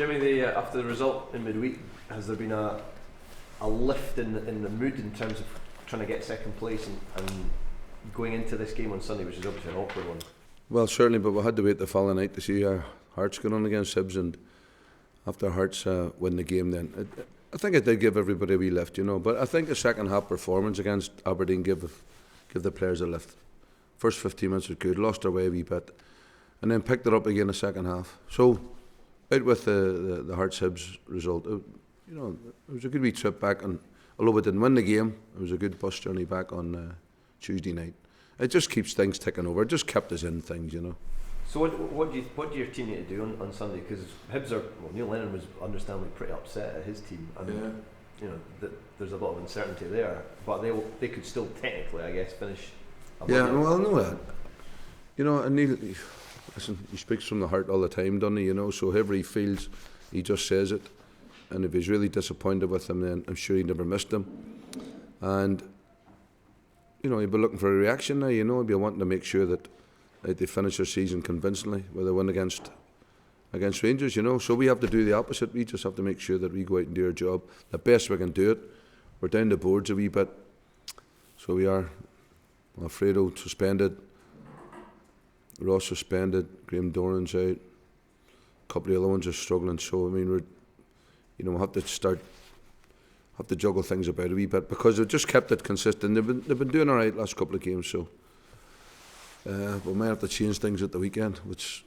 Jimmy, after the result in midweek, has there been a lift in the mood in terms of trying to get second place and going into this game on Sunday, which is obviously an awkward one? Well, certainly, but we had to wait the following night to see our Hearts going on against Hibs, and after Hearts win the game, then I think it did give everybody a wee lift, But I think the second half performance against Aberdeen give the players a lift. First 15 minutes was good, lost our way a wee bit, and then picked it up again the second half. So, out with the Hearts Hibs result, it was a good wee trip back, and although we didn't win the game, it was a good bus journey back on Tuesday night. It just keeps things ticking over. It just kept us in things, So what do your team need to do on Sunday? Because Hibs Neil Lennon was understandably pretty upset at his team, and there's a lot of uncertainty there. But they could still technically, I guess, finish. Yeah, well, I know that. And Neil, listen, he speaks from the heart all the time, doesn't he? So however he feels, he just says it. And if he's really disappointed with him, then I'm sure he never missed him. And he'll be looking for a reaction now. He'll be wanting to make sure that they finish their season convincingly with a win against Rangers, So we have to do the opposite. We just have to make sure that we go out and do our job the best we can do it. We're down the boards a wee bit, so we are. Alfredo suspended, Ross suspended, Graham Doran's out. A couple of the other ones are struggling. So we'll have to juggle things about a wee bit because they've just kept it consistent. They've been doing all right last couple of games, so. We might have to change things at the weekend, which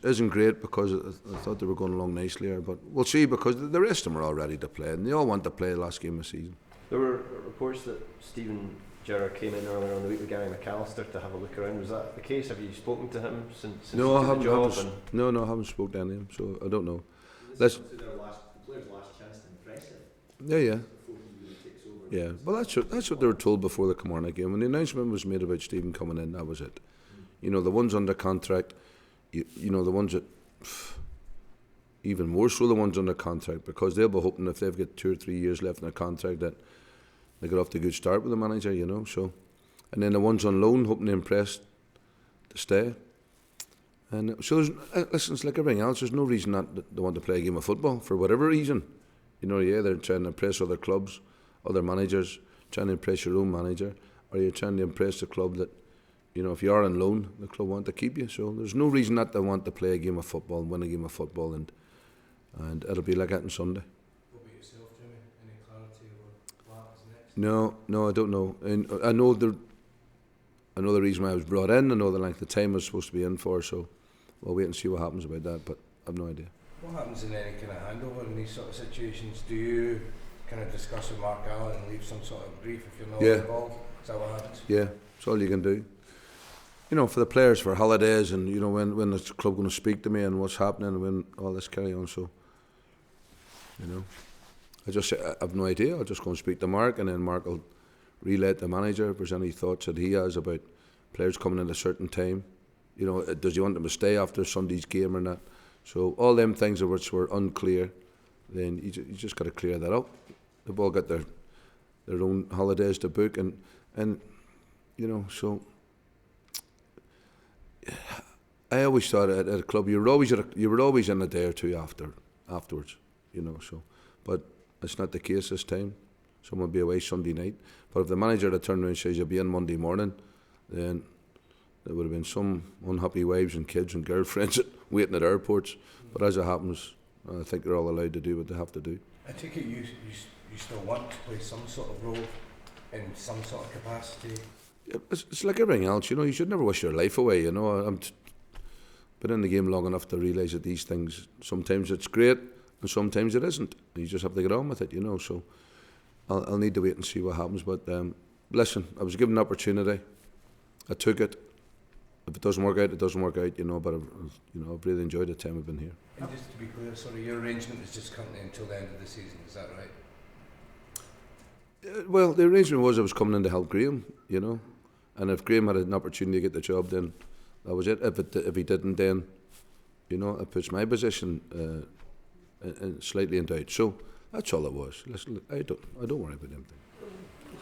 isn't great because I thought they were going along nicely here. But we'll see, because the rest of them are all ready to play, and they all want to play the last game of the season. There were reports that Stephen Gerrard came in earlier on the week with Gary McAllister to have a look around. Was that the case? Have you spoken to him since no, he took the job? I haven't spoken to any of him, so I don't know. The players' last chance to impress him. Yeah. Yeah, well, that's what they were told before the Kilmarnock game. When the announcement was made about Stephen coming in, that was it. The ones under contract, the ones that, even more so the ones under contract, because they'll be hoping if they've got 2 or 3 years left in their contract that they get off to a good start with the manager, So, and then the ones on loan, hoping to impress to stay. And so listen, it's like everything else. There's no reason that they want to play a game of football for whatever reason. They're trying to impress other clubs, other managers, trying to impress your own manager, or you're trying to impress the club that, if you are on loan, the club want to keep you. So there's no reason not to want to play a game of football and win a game of football, and it'll be like that on Sunday. What about yourself, Jimmy? Any clarity on what happens next? No, I don't know. And I know the reason why I was brought in. I know the length of time I was supposed to be in for. So we'll wait and see what happens about that. But I've no idea. What happens in any kind of handover in these sort of situations? Do you kind of discuss with Mark Allen and leave some sort of brief if you're not involved? Is that what happens? Yeah, that's all you can do. For the players, for holidays, and when the club going to speak to me and what's happening, and when all this carry on. So, I just say I have no idea. I'll just go and speak to Mark, and then Mark will relay to the manager if there's any thoughts that he has about players coming in at a certain time. Does he want them to stay after Sunday's game or not? So all them things which were unclear, then you just got to clear that up. They've all got their own holidays to book, and so I always thought at a club you were always in a day or two afterwards, So, but it's not the case this time. Someone will be away Sunday night, but if the manager had turned around and says you'll be in Monday morning, then there would have been some unhappy wives and kids and girlfriends waiting at airports. But as it happens, I think they're all allowed to do what they have to do. I take it you still want to play some sort of role in some sort of capacity? It's like everything else, you should never wish your life away, I've been in the game long enough to realise that these things, sometimes it's great and sometimes it isn't. You just have to get on with it, So I'll need to wait and see what happens. But listen, I was given an opportunity. I took it. If it doesn't work out, it doesn't work out, But I've really enjoyed the time I've been here. And just to be clear, sorry, your arrangement is just currently until the end of the season. Is that right? Well, the arrangement was I was coming in to help Graham, and if Graham had an opportunity to get the job, then that was it. If he didn't, then it puts my position slightly in doubt. So that's all it was. Listen, I don't worry about anything.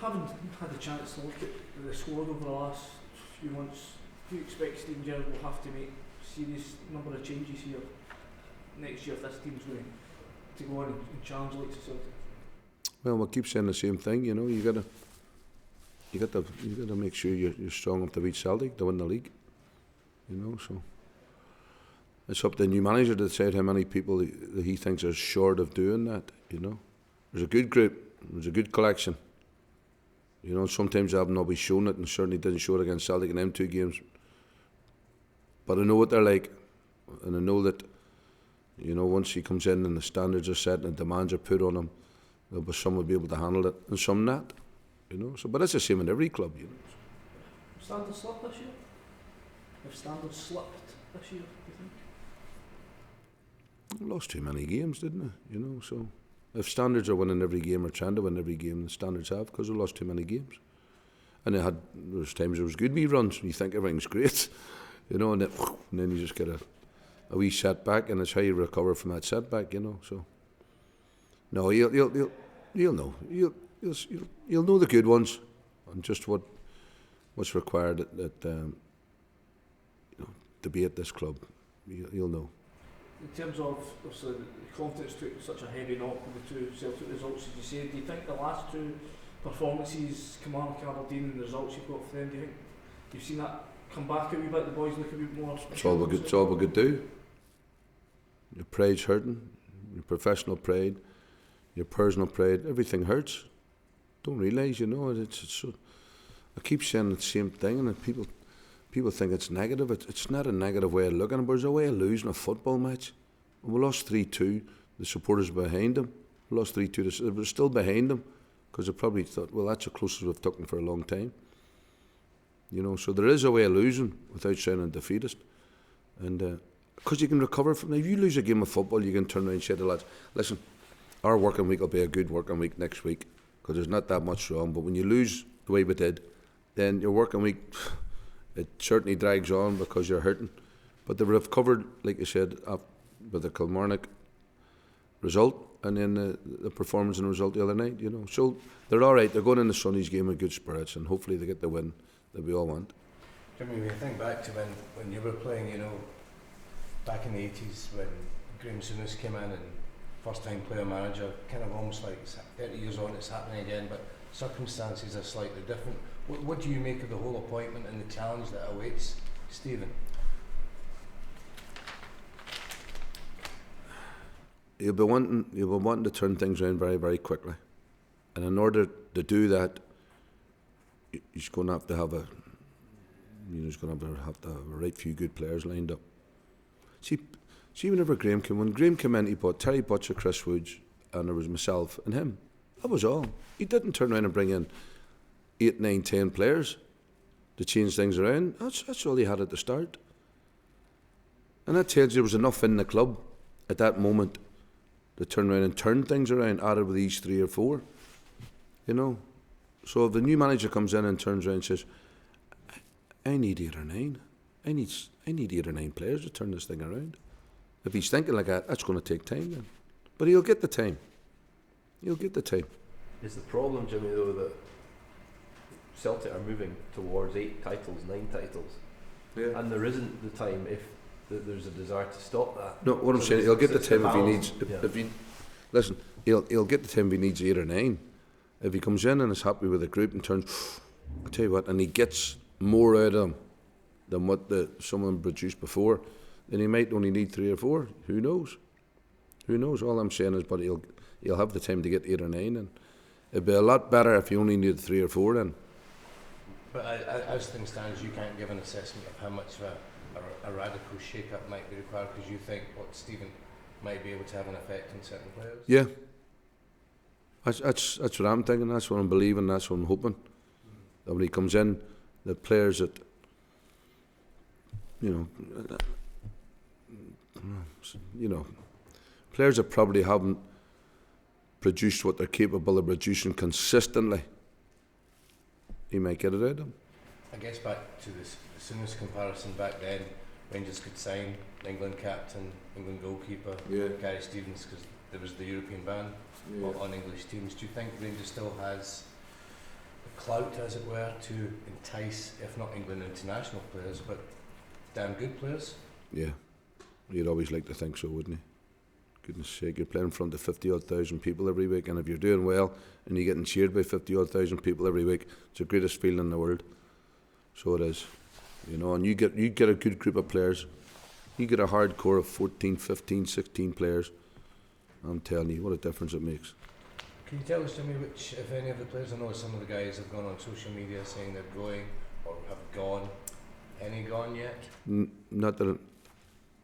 Having had a chance to look at the squad over the last few months, do you expect Stephen Gerrard will have to make a serious number of changes here next year if this team's going to go on and challenge like Celtic? Well, we'll keep saying the same thing. You know, you gotta make sure you're strong enough to beat Celtic to win the league. You know, so it's up to the new manager to decide how many people that he thinks are short of doing that. You know, there's a good group, there's a good collection. You know, sometimes I haven't always shown it, and certainly didn't show it against Celtic in them 2 games. But I know what they're like, and I know that, you know, once he comes in and the standards are set and the demands are put on him, there'll be some will be able to handle it and some not. You know, so but it's the same in every club. You know. Standards slipped this year? If standards slipped this year, do you think? We lost too many games, didn't they? You know, so if standards are winning every game or trying to win every game, the standards have, because we lost too many games. And there was times there was good wee runs, and you think everything's great, you know, and then you just get a wee setback, and it's how you recover from that setback, you know. So no, you'll know, you'll know the good ones, and just what's required you know, to be at this club. You'll know. In terms of obviously the confidence took such a heavy knock with the 2 Celtic results, as you say, do you think the last 2 performances, Kilmarnock and Aberdeen, and the results you've got for them, do you think you've seen that come back a wee bit, the boys look a bit more? It's all we could do. Your pride's hurting, your professional pride, your personal pride, everything hurts. Don't realise, you know, it's so, I keep saying the same thing, and people think it's negative. It's not a negative way of looking at it, but it's a way of losing a football match. And we lost 3-2, the supporters behind them. We lost 3-2, they were still behind them, because they probably thought, well, that's the closest we've taken for a long time. You know, so there is a way of losing without sounding defeatist. And because you can recover from it. If you lose a game of football, you can turn around and say to the lads, listen, our working week will be a good working week next week, because there's not that much wrong. But when you lose the way we did, then your working week, it certainly drags on because you're hurting. But they've recovered, like you said, with the Kilmarnock result, and then the performance and result the other night, you know. So they're all right. They're going in the Sonny's game with good spirits, and hopefully they get the win that we all want. Jimmy, when you think back to when you were playing, you know, back in the 80s when Graham Souness came in and first time player manager, kind of almost like 30 years on it's happening again, but circumstances are slightly different. What do you make of the whole appointment and the challenge that awaits Stephen? You'll be wanting to turn things around very, very quickly, and in order to do that, he's going to have to have a right few good players lined up. See, whenever when Graham came in, he bought Terry Butcher, Chris Woods, and there was myself and him. That was all. He didn't turn around and bring in 8, 9, 10 players to change things around. That's all he had at the start. And that tells you there was enough in the club at that moment to turn around and turn things around, added with these 3 or 4. You know? So if the new manager comes in and turns around and says, I need 8 or 9. I need 8 or 9 players to turn this thing around. If he's thinking like that, that's going to take time then. But he'll get the time. He'll get the time. Is the problem, Jimmy, though, that Celtic are moving towards 8 titles, 9 titles, and there isn't the time if there's a desire to stop that? No, what I'm saying, he'll get the time if he needs. Listen, he'll get the time if he needs 8 or 9. If he comes in and is happy with the group and turns, I tell you what, and he gets more out of them than what someone produced before, then he might only need 3 or 4. Who knows? Who knows? All I'm saying is, but he'll have the time to get 8 or 9, and it'd be a lot better if he only needed 3 or 4 then. But as things stand, you can't give an assessment of how much a radical shake-up might be required, because you think what Stephen might be able to have an effect on certain players. Yeah, that's what I'm thinking. That's what I'm believing. That's what I'm hoping. That when he comes in, the players that you know, players that probably haven't produced what they're capable of producing consistently, he might get it out of them. I guess back to the Souness comparison back then, Rangers could sign England captain, England goalkeeper, Gary Stevens, because there was the European ban on English teams. Do you think Rangers still has the clout, as it were, to entice, if not England international players, but damn good players? Yeah, you'd always like to think so, wouldn't goodness sake, you're playing in front of 50,000 people every week, and if you're doing well and you're getting cheered by 50,000 people every week, it's the greatest feeling in the world. So it is, you know. And you get a good group of players. You get a hardcore of 14, 15, 16 players. I'm telling you, what a difference it makes. Can you tell us, Jimmy, which, if any of the players, I know some of the guys have gone on social media saying they're going or have gone. Any gone yet? Not that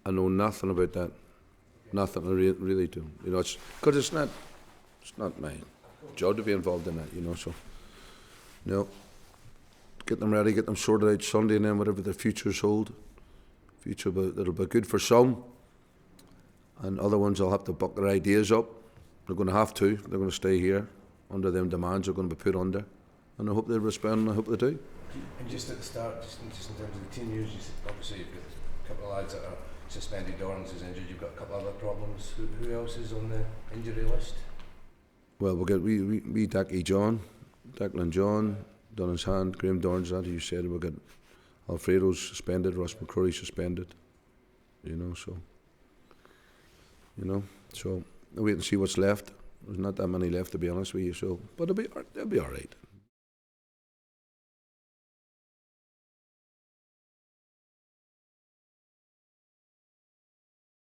I know nothing about that. Nothing, I really do. You know, it's because it's not my job to be involved in that. You know, so no. Get them ready, get them sorted out Sunday, and then whatever the futures hold. That'll be good for some, and other ones will have to buck their ideas up. They're going to have to. They're going to stay here under them demands are going to be put under, and I hope they respond. And I hope they do. And just at the start, just in terms of the team news, obviously you've got a couple of lads that are suspended. Dorrans is injured. You've got a couple of other problems. Who else is on the injury list? Well, we'll get we Declan John, done his hand. Graham Dorrans, that you said. We'll get Alfredo's suspended. Ross McCrory suspended. You know, so we'll wait and see what's left. There's not that many left, to be honest with you. So, but they'll be all right.